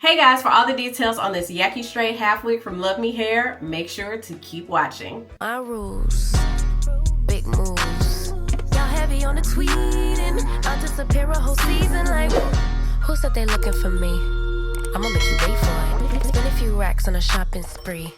Hey guys, for all the details on this Yaki straight half wig from LuvMe hair, make sure to keep watching. My rules, big moves. Y'all heavy on the tweeting. I'll disappear a whole season like, who said they looking for me? I'ma make you wait for it. Spend a few racks on a shopping spree.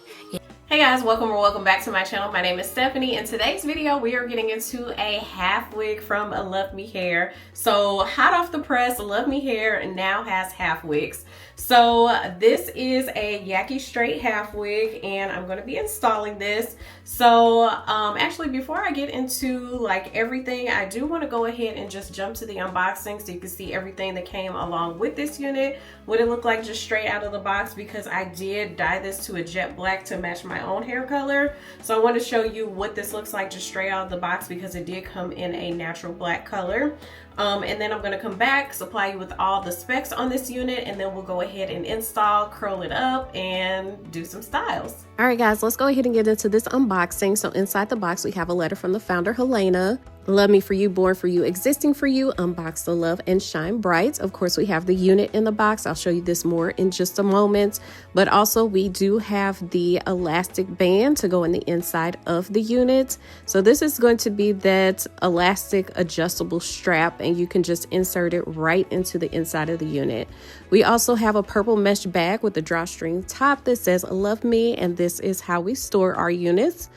Hey guys, welcome or welcome back to my channel. My name is Stephanie. In today's video, we are getting into a half wig from LuvMe hair. So hot off the press, LuvMe hair now has half wigs. So this is a Yaki straight half wig and I'm going to be installing this. So actually before I get into like everything, I do want to go ahead and just jump to the unboxing so you can see everything that came along with this unit, what it looked like just straight out of the box, because I did dye this to a jet black to match my own hair color. So I want to show you what this looks like just straight out of the box because it did come in a natural black color. And then I'm going to come back, supply you with all the specs on this unit, and then we'll go ahead and install, curl it up, and do some styles. All right, guys, let's go ahead and get into this unboxing. So inside the box, we have a letter from the founder, Helena. Love me for you, born for you, existing for you, unbox the love and shine bright. Of course, we have the unit in the box. I'll show you this more in just a moment. But also we do have the elastic band to go in the inside of the unit. So this is going to be that elastic adjustable strap, and you can just insert it right into the inside of the unit. We also have a purple mesh bag with a drawstring top that says Love Me, and this is how we store our units.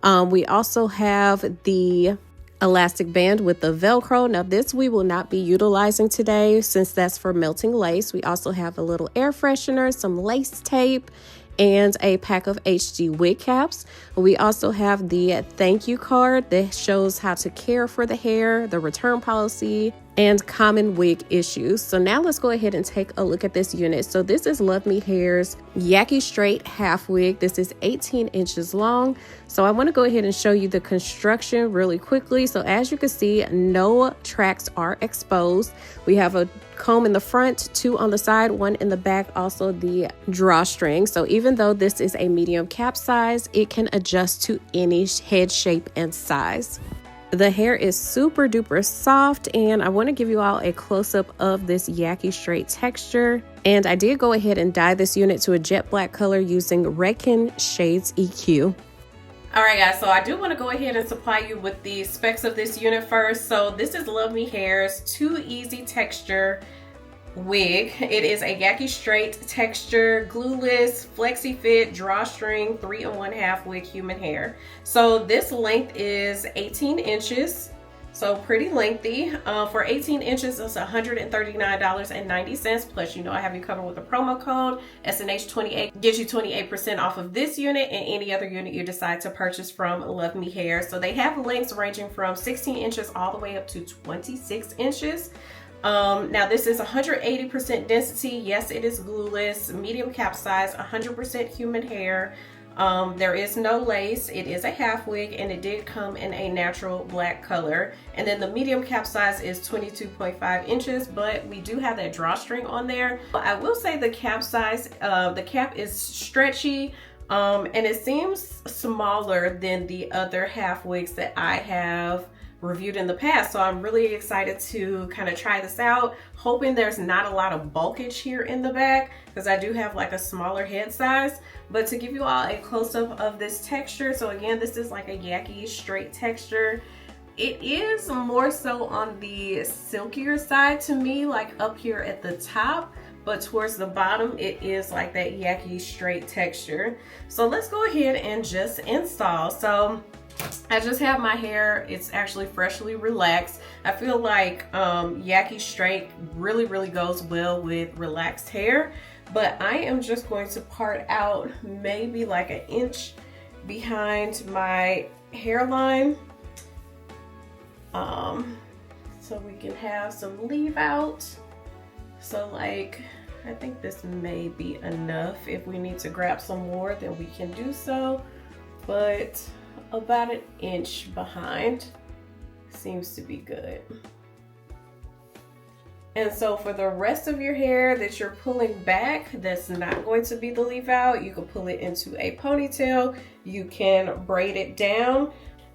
We also have the elastic band with the Velcro. Now this we will not be utilizing today since that's for melting lace. We also have a little air freshener, some lace tape, and a pack of HG wig caps. We also have the thank you card that shows how to care for the hair, the return policy, and common wig issues. So now let's go ahead and take a look at this unit. So this is LuvMe Hair's Yaki straight half wig. This is 18 inches long. So I want to go ahead and show you the construction really quickly. So as you can see, no tracks are exposed. We have a comb in the front, 2 on the side, 1 in the back, also the drawstring. So even though this is a medium cap size, it can adjust to any head shape and size. The hair is super duper soft, and I want to give you all a close-up of this Yaki straight texture. And I did go ahead and dye this unit to a jet black color using Redken Shades EQ. All right, guys, so I do want to go ahead and supply you with the specs of this unit first. So this is LuvMe Hair's Too Easy Texture wig. It is a Yaki straight texture, glueless, Flexi-Fit, drawstring, 3-in-1 half wig human hair. So this length is 18 inches, so pretty lengthy. For 18 inches, it's $139.90. Plus, you know, I have you covered with a promo code SNH28, gives you 28% off of this unit and any other unit you decide to purchase from LuvMe Hair. So they have lengths ranging from 16 inches all the way up to 26 inches. Now this is 180% density. Yes, it is glueless, medium cap size, 100% human hair. There is no lace. It is a half wig, and it did come in a natural black color. And then the medium cap size is 22.5 inches, but we do have that drawstring on there. I will say the cap size, the cap is stretchy, and it seems smaller than the other half wigs that I have reviewed in the past. So I'm really excited to kind of try this out, hoping there's not a lot of bulkage here in the back because I do have like a smaller head size. But to give you all a close-up of this texture, so again, this is like a Yaki straight texture. It is more so on the silkier side to me, like up here at the top, but towards the bottom it is like that Yaki straight texture. So let's go ahead and just install. So I just have my hair, it's actually freshly relaxed. I feel like Yaki straight really goes well with relaxed hair, but I am just going to part out maybe like 1 inch behind my hairline, so we can have some leave out. So like, I think this may be enough. If we need to grab some more, then we can do so, but about 1 inch behind seems to be good. And so for the rest of your hair that you're pulling back, that's not going to be the leave out, you can pull it into a ponytail, you can braid it down.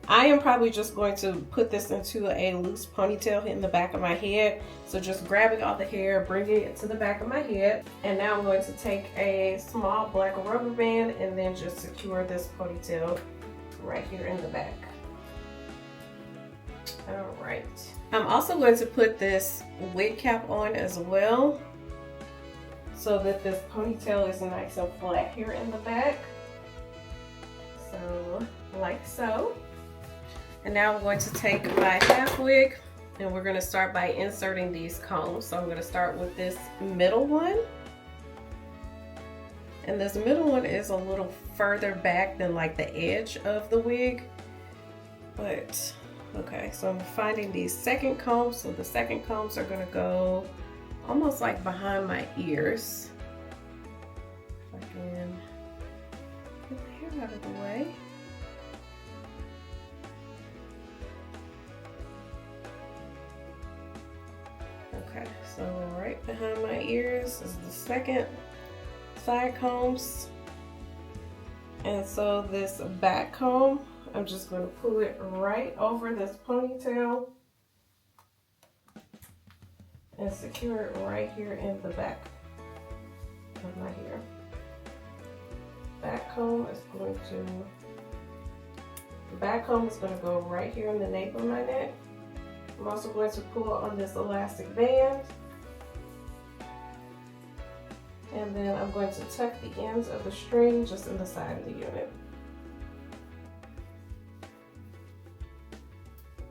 I am probably just going to put this into a loose ponytail in the back of my head. So just grabbing all the hair, bringing it to the back of my head. And now I'm going to take a small black rubber band and then just secure this ponytail right here in the back. All right. I'm also going to put this wig cap on as well, so that this ponytail is nice and flat here in the back. So, like so. And now I'm going to take my half wig and we're going to start by inserting these combs. So I'm going to start with this middle one. And this middle one is a little further back than like the edge of the wig. But, okay, so I'm finding these second combs. So the second combs are going to go almost like behind my ears. If I can get the hair out of the way. Okay, so right behind my ears is the second side combs. And so this back comb, I'm just going to pull it right over this ponytail and secure it right here in the back of my hair. Back comb is going to go right here in the nape of my neck. I'm also going to pull on this elastic band. And then I'm going to tuck the ends of the string just in the side of the unit.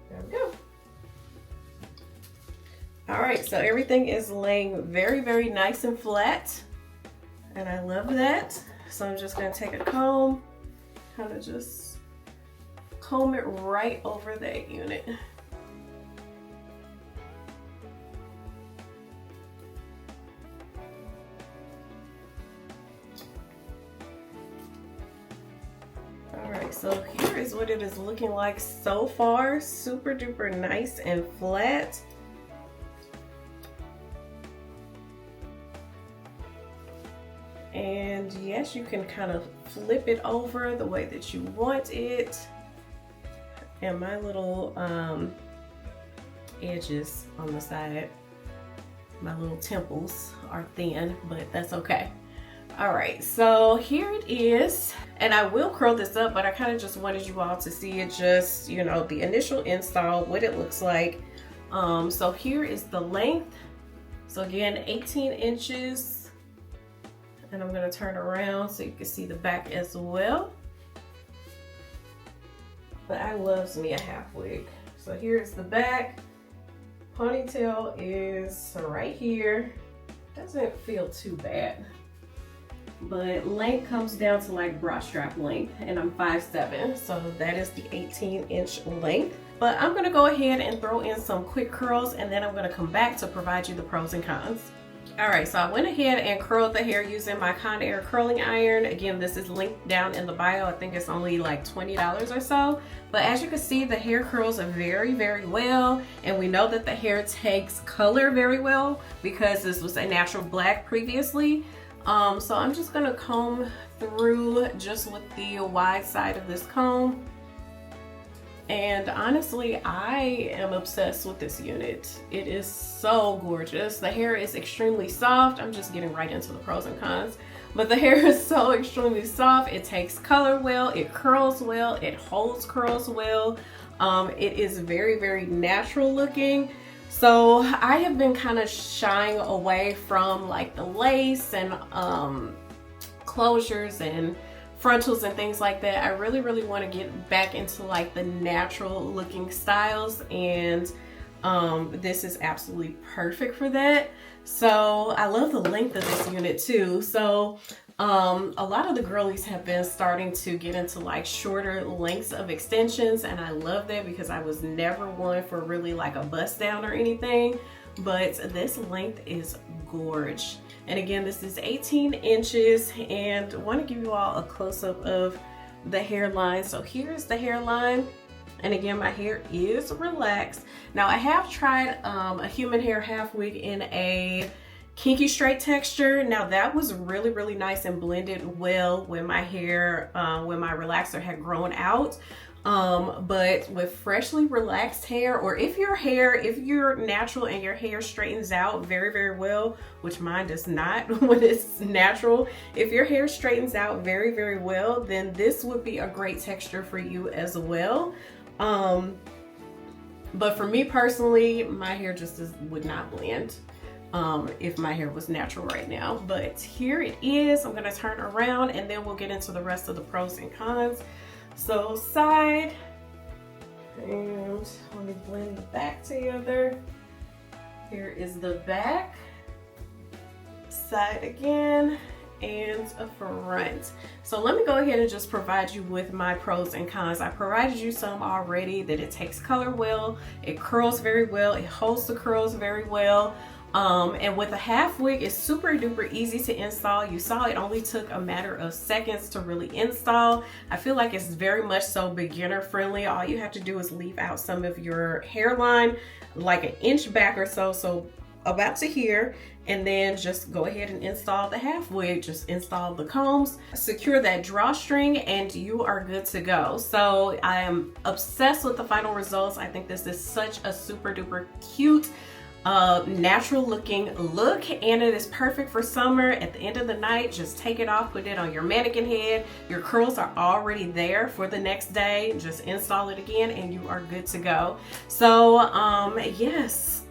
There we go. All right, so everything is laying very, very nice and flat. And I love that. So I'm just gonna take a comb, kind of just comb it right over that unit. So here is what it is looking like so far. Super duper nice and flat. And yes, you can kind of flip it over the way that you want it. And my little edges on the side, my little temples are thin, but that's okay. All right, so here it is. And I will curl this up, but I kind of just wanted you all to see it, just, you know, the initial install, what it looks like. So here is the length. So again, 18 inches. And I'm gonna turn around so you can see the back as well. But I loves me a half wig. So here's the back. Ponytail is right here. Doesn't feel too bad. But length comes down to like bra strap length, and I'm 5'7", so that is the 18-inch length. But I'm gonna go ahead and throw in some quick curls, and then I'm gonna come back to provide you the pros and cons. All right, so I went ahead and curled the hair using my Conair curling iron. Again, this is linked down in the bio. I think it's only like $20 or so. But as you can see, the hair curls are very, very well. And we know that the hair takes color very well because this was a natural black previously. So I'm just gonna comb through just with the wide side of this comb. And honestly, I am obsessed with this unit. It is so gorgeous. The hair is extremely soft. I'm just getting right into the pros and cons. But the hair is so extremely soft. It takes color well, it curls well, it holds curls well. It is very, very natural looking. So I have been kind of shying away from like the lace and closures and frontals and things like that. I really, really want to get back into like the natural looking styles, and this is absolutely perfect for that. So I love the length of this unit too. So a lot of the girlies have been starting to get into like shorter lengths of extensions, and I love that because I was never one for really like a bust down or anything, but this length is gorge. And again, this is 18 inches, and I want to give you all a close-up of the hairline. So here's the hairline, and again, my hair is relaxed. Now I have tried a human hair half wig in a kinky straight texture. Now that was really, really nice and blended well when my hair, when my relaxer had grown out. But with freshly relaxed hair, or if you're natural and your hair straightens out very, very well, which mine does not when it's natural, if your hair straightens out very, very well, then this would be a great texture for you as well. But for me personally, my hair just would not blend if my hair was natural right now. But here it is. I'm gonna turn around and then we'll get into the rest of the pros and cons. So side, and let me blend the back together. Here is the back, side again, and a front. So let me go ahead and just provide you with my pros and cons. I provided you some already, that it takes color well, it curls very well, it holds the curls very well. And with a half wig, it's super duper easy to install. You saw it only took a matter of seconds to really install. I feel like it's very much so beginner friendly. All you have to do is leave out some of your hairline, like an inch back or so, so about to here, and then just go ahead and install the half wig. Just install the combs, secure that drawstring, and you are good to go. So I am obsessed with the final results. I think this is such a super duper cute natural looking look, and it is perfect for summer. At the end of the night, just take it off, put it on your mannequin head. Your curls are already there for the next day. Just install it again and you are good to go. So yes,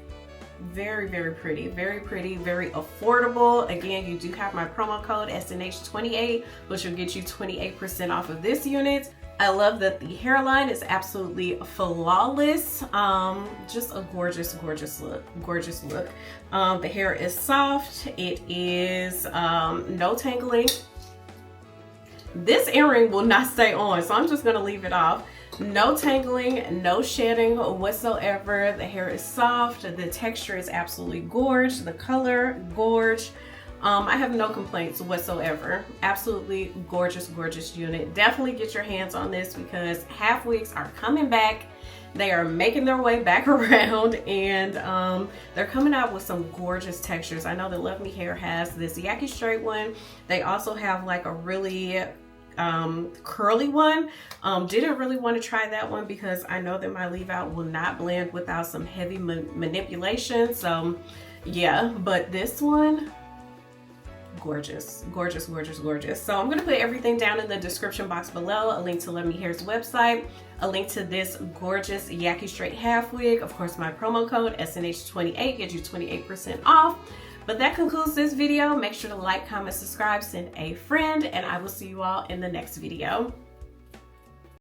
very, very pretty, very pretty, very affordable. Again, you do have my promo code SNH28, which will get you 28% off of this unit. I love that the hairline is absolutely flawless. Just a gorgeous, gorgeous look, gorgeous look. The hair is soft. It is no tangling. This earring will not stay on, so I'm just gonna leave it off. No tangling, no shedding whatsoever. The hair is soft. The texture is absolutely gorgeous. The color, gorgeous. I have no complaints whatsoever. Absolutely gorgeous, gorgeous unit. Definitely get your hands on this because half wigs are coming back. They are making their way back around, and they're coming out with some gorgeous textures. I know that LuvMe Hair has this Yaki straight one. They also have like a really curly one. Didn't really want to try that one because I know that my leave out will not blend without some heavy manipulation. So yeah, but this one, gorgeous, gorgeous, gorgeous, gorgeous. So I'm gonna put everything down in the description box below. A link to LuvMe Hair's website, a link to this gorgeous Yaki straight half wig. Of course, my promo code SNH28 gets you 28% off. But that concludes this video. Make sure to like, comment, subscribe, send a friend, and I will see you all in the next video.